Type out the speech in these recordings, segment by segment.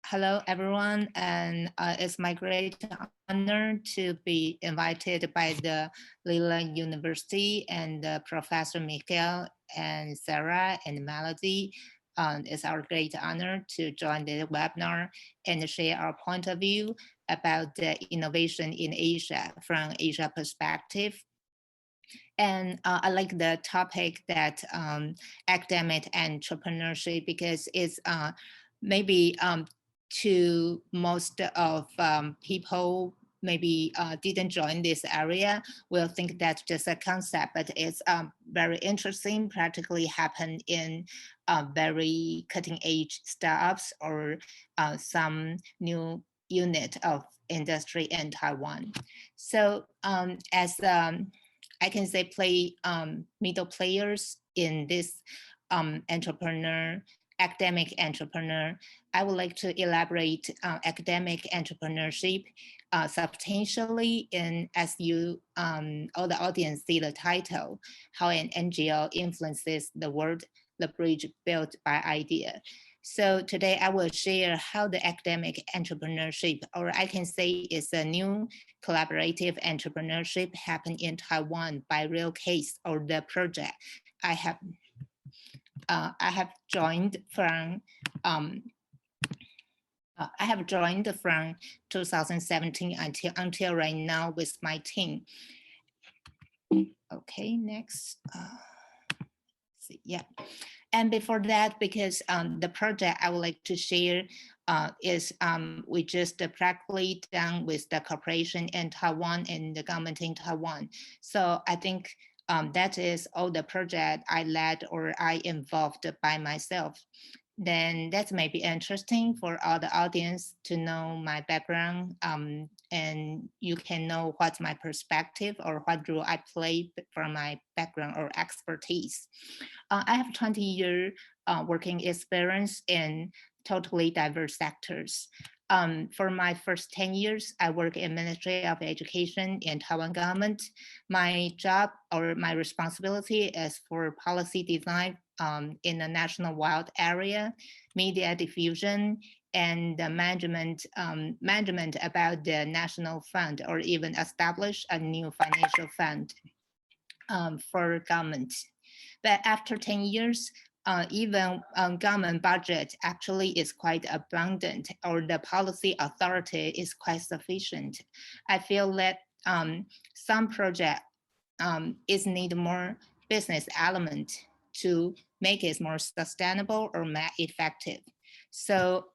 Hello, everyone, and it's my great honor to be invited by the Leland University and Professor Michael and Sarah and Melody. It's our great honor to join the webinar and share our point of view about the innovation in Asia from Asia perspective. And I like the topic that academic entrepreneurship because it's maybe to most of people maybe didn't join this area will think that's just a concept, but it's very interesting, practically happen in very cutting edge startups or some new unit of industry in Taiwan. So as I can say play middle players in this academic entrepreneur, I would like to elaborate academic entrepreneurship substantially in, as you all the audience see the title, how an NGO influences the world, the bridge built by idea. So today I will share how the academic entrepreneurship, or I can say it's a new collaborative entrepreneurship happened in Taiwan by real case or the project I have joined from 2017 until right now with my team. Okay, next. See, yeah. And before that, because the project I would like to share is we just practically done with the corporation in Taiwan and the government in Taiwan. So I think that is all the project I led or I involved by myself. Then that may be interesting for all the audience to know my background and you can know what's my perspective or what role I play from my background or expertise. I have 20-year working experience in totally diverse sectors. For my first 10 years, I work in Ministry of Education in Taiwan government. My job or my responsibility is for policy design in the national wild area, media diffusion, and the management about the national fund or even establish a new financial fund for government. But after 10 years, even government budget actually is quite abundant or the policy authority is quite sufficient. I feel that some project is need more business element to make it more sustainable or more effective. So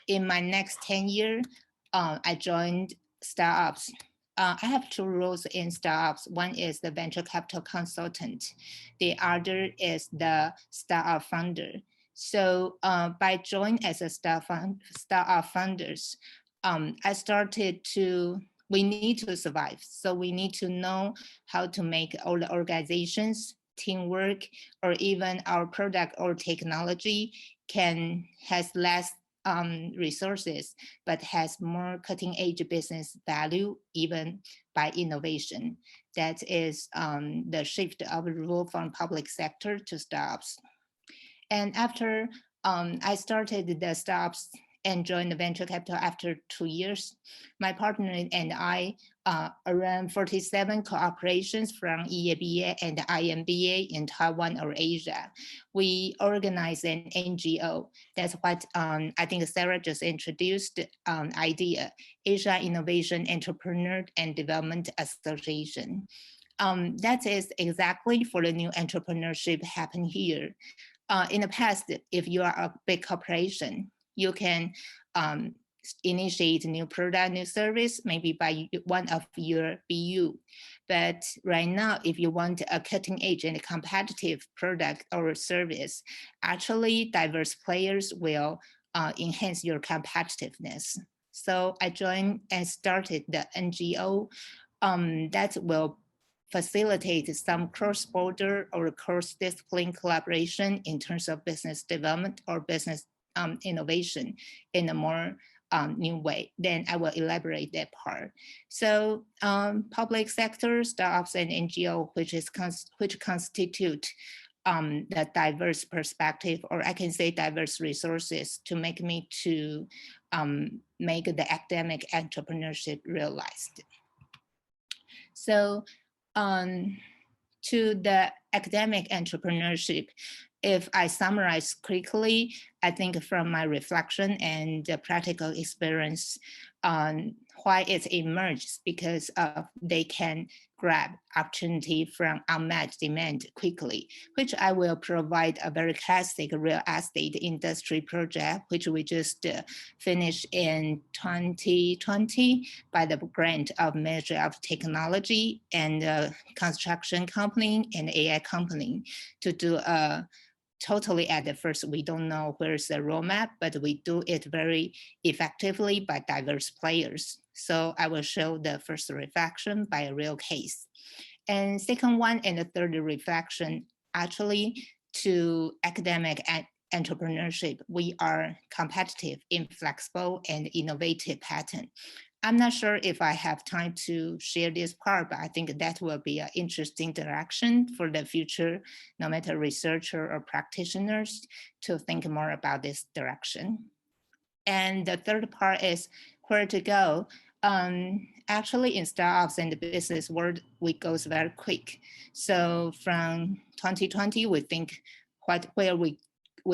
in my next 10 years, I joined startups. I have two roles in startups. One is the venture capital consultant. The other is the startup founder. So by joining as a startup funders, I started to, we need to survive. So we need to know how to make all the organizations, teamwork, or even our product or technology has less resources, but has more cutting edge business value, even by innovation. That is the shift of role from public sector to startups. And after I started the startups and joined the venture capital after 2 years, my partner and I around 47 cooperations from EABA and IMBA in Taiwan or Asia. We organize an NGO. That's what I think Sarah just introduced idea, Asia Innovation Entrepreneur and Development Association. That is exactly for the new entrepreneurship happen here. In the past, if you are a big corporation, you can initiate new product, new service, maybe by one of your BU. But right now, if you want a cutting edge and competitive product or service, actually diverse players will enhance your competitiveness. So I joined and started the NGO that will facilitate some cross-border or cross-discipline collaboration in terms of business development or business innovation in a more new way. Then I will elaborate that part. So public sector, startups, and NGO, which constitute the diverse perspective, or I can say diverse resources, to make me to make the academic entrepreneurship realized. So to the academic entrepreneurship, if I summarize quickly, I think from my reflection and the practical experience on why it emerges, because they can grab opportunity from unmet demand quickly, which I will provide a very classic real estate industry project, which we just finished in 2020 by the grant of Ministry of Technology and construction company and AI company to do a totally at the first, we don't know where's the roadmap, but we do it very effectively by diverse players. So I will show the first reflection by a real case. And second one and the third reflection, actually to academic entrepreneurship, we are competitive, inflexible, and innovative pattern. I'm not sure if I have time to share this part, but I think that will be an interesting direction for the future, no matter researcher or practitioners, to think more about this direction. And the third part is where to go. Actually, in startups and the business world, we goes very quick. So from 2020, we think where we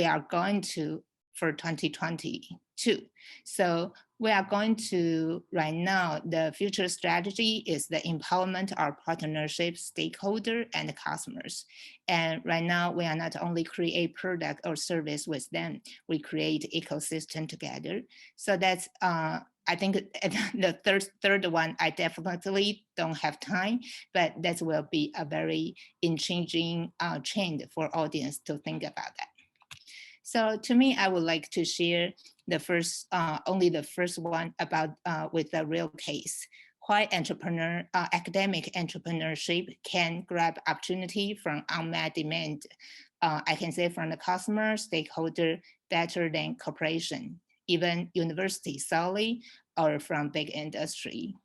are going to for 2022. So we are going to, right now, the future strategy is the empowerment of partnership, stakeholder, and customers. And right now, we are not only create product or service with them, we create ecosystem together. So that's, I think the third one, I definitely don't have time, but that will be a very changing trend for audience to think about that. So to me, I would like to share the first, only the first one about with a real case. Why academic entrepreneurship can grab opportunity from unmet demand. I can say from the customer, stakeholder, better than corporation, even university solely, or from big industry.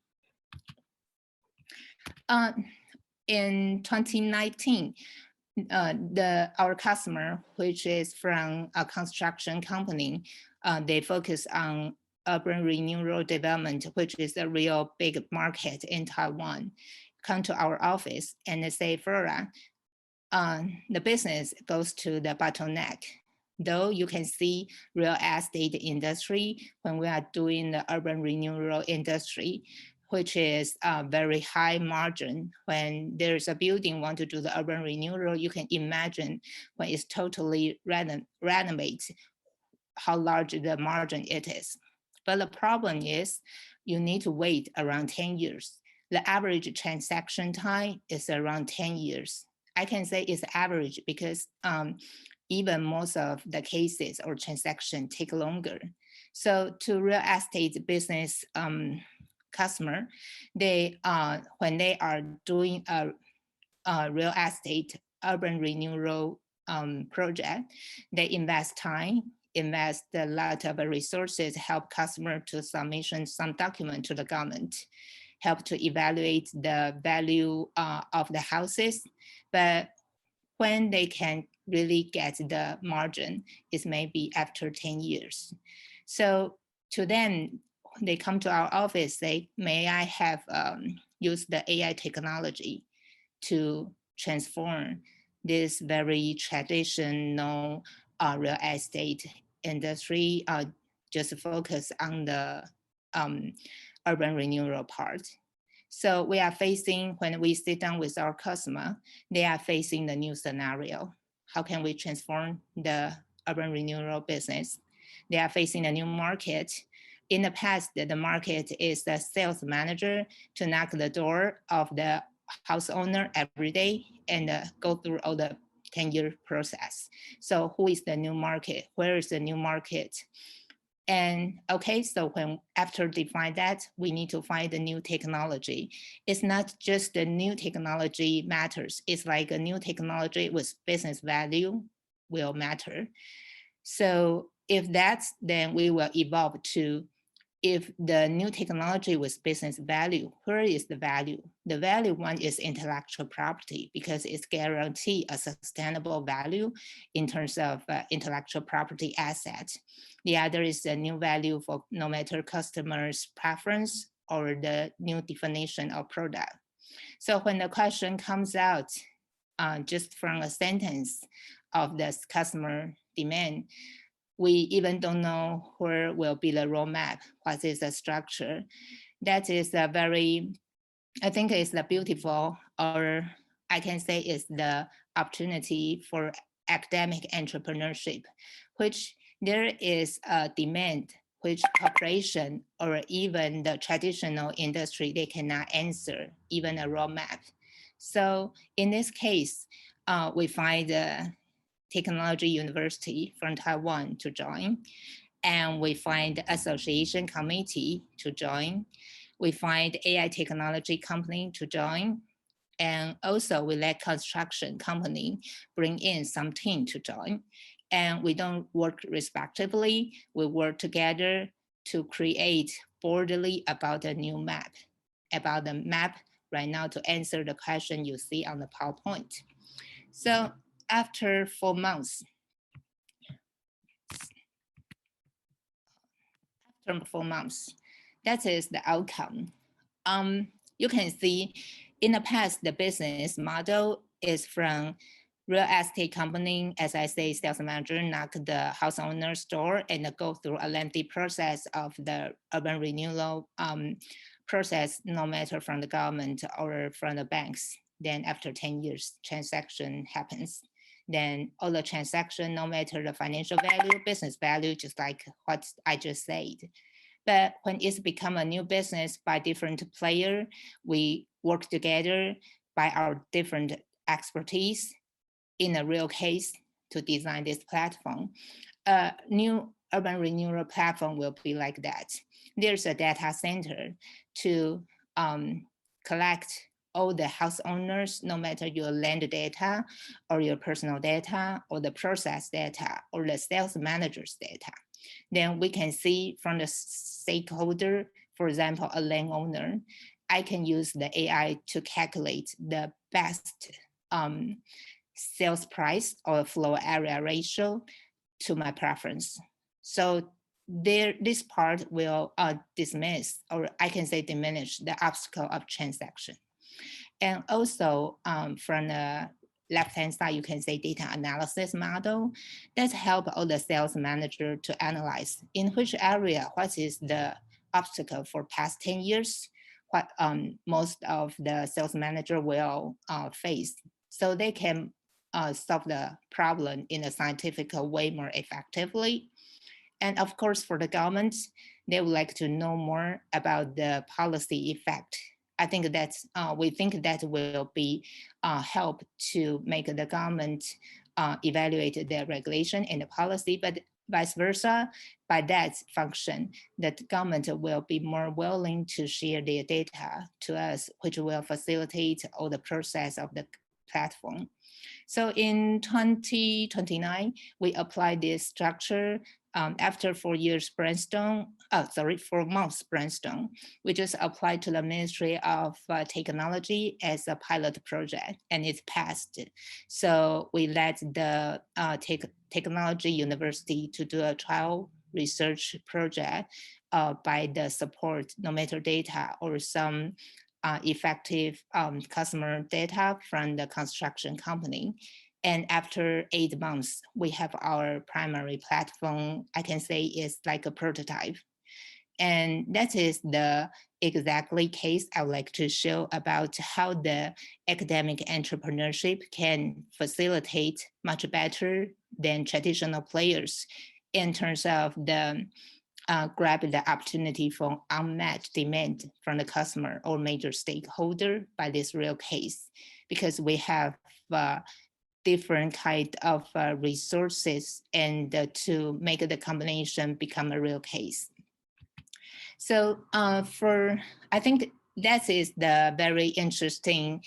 In 2019, our customer, which is from a construction company, they focus on urban renewal development, which is a real big market in Taiwan, come to our office and they say, Flora, the business goes to the bottleneck. Though you can see real estate industry, when we are doing the urban renewal industry, which is a very high margin. When there's a building want to do the urban renewal, you can imagine when it's totally renovated, how large the margin it is. But the problem is you need to wait around 10 years. The average transaction time is around 10 years. I can say it's average because even most of the cases or transaction take longer. So to real estate business customer, they when they are doing a real estate urban renewal project, they invest time, invest a lot of resources, help customer to submission some document to the government, help to evaluate the value of the houses. But when they can really get the margin is maybe after 10 years. So to them, they come to our office, say, may I have used the AI technology to transform this very traditional real estate industry, just focus on the urban renewal part. So we are facing, when we sit down with our customer, they are facing the new scenario. How can we transform the urban renewal business? They are facing a new market. In the past, the market is the sales manager to knock the door of the house owner every day and go through all the 10-year process. So who is the new market? Where is the new market? And okay, so when after define that, we need to find the new technology. It's not just the new technology matters. It's like a new technology with business value will matter. So if that's, then we will evolve to if the new technology with business value, where is the value? The value one is intellectual property because it's guarantee a sustainable value in terms of intellectual property assets. The other is the new value for no matter customer's preference or the new definition of product. So when the question comes out just from a sentence of this customer demand, we even don't know where will be the roadmap, what is the structure. That is a very, I think it's the beautiful, or I can say it's the opportunity for academic entrepreneurship, which there is a demand which corporation or even the traditional industry, they cannot answer even a roadmap. So in this case, we find Technology University from Taiwan to join, and we find the Association Committee to join. We find AI technology company to join, and also we let construction company bring in some team to join. And we don't work respectively, we work together to create boldly about a new map, about the map right now to answer the question you see on the PowerPoint. So after 4 months, that is the outcome. You can see in the past, the business model is from real estate company, as I say, sales manager knock the house owner's door and go through a lengthy process of the urban renewal process, no matter from the government or from the banks. Then after 10 years, transaction happens. Then all the transaction, no matter the financial value, business value, just like what I just said. But when it's become a new business by different player, we work together by our different expertise in a real case to design this platform. A new urban renewal platform will be like that. There's a data center to collect all the house owners, no matter your land data or your personal data or the process data or the sales manager's data. Then we can see from the stakeholder, for example, a landowner, I can use the AI to calculate the best sales price or floor area ratio to my preference. So this part will dismiss, or I can say diminish the obstacle of transaction. And also from the left-hand side, you can say data analysis model that help all the sales manager to analyze in which area, what is the obstacle for past 10 years, what most of the sales manager will face. So they can solve the problem in a scientific way more effectively. And of course, for the government, they would like to know more about the policy effect. I think that's, we think that will be help to make the government evaluate their regulation and the policy, but vice versa, by that function, that government will be more willing to share their data to us, which will facilitate all the process of the platform. So in 2029, we applied this structure after 4 months brainstorm. We just applied to the Ministry of Technology as a pilot project, and it's passed. So we let the Technology University to do a trial research project by the support, no matter data or some effective customer data from the construction company. And after 8 months, we have our primary platform, I can say is like a prototype. And that is the exactly case I would like to show about how the academic entrepreneurship can facilitate much better than traditional players in terms of the grab the opportunity for unmet demand from the customer or major stakeholder by this real case, because we have different kind of resources and to make the combination become a real case. So I think that is the very interesting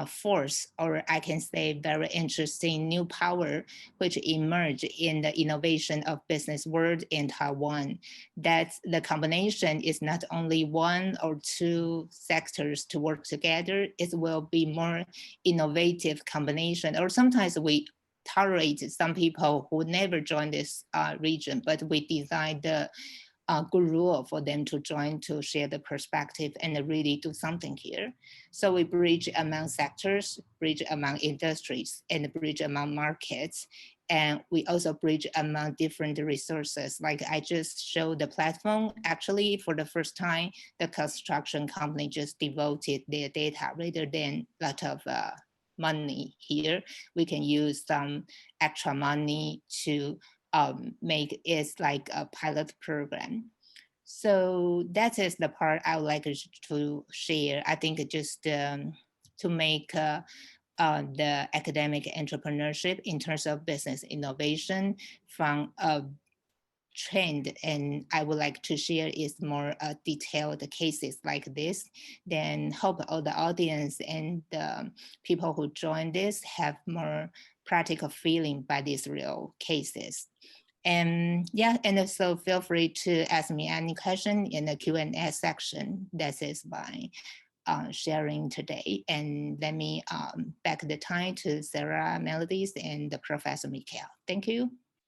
force, or I can say very interesting new power, which emerged in the innovation of business world in Taiwan. That the combination is not only one or two sectors to work together, it will be more innovative combination. Or sometimes we tolerate some people who never join this region, but we design the good rule for them to join to share the perspective and really do something here. So we bridge among sectors, bridge among industries, and bridge among markets. And we also bridge among different resources. Like I just showed the platform, actually for the first time, the construction company just devoted their data rather than a lot of money here. We can use some extra money to make it like a pilot program. So that is the part I would like to share. I think just to make the academic entrepreneurship in terms of business innovation from a trend, and I would like to share is more detailed cases like this. Then hope all the audience and the people who join this have more practical feeling by these real cases. And yeah, and also feel free to ask me any question in the Q&A section. That is my sharing today. And let me back the time to Sarah Melodies and the Professor Mikhail. Thank you.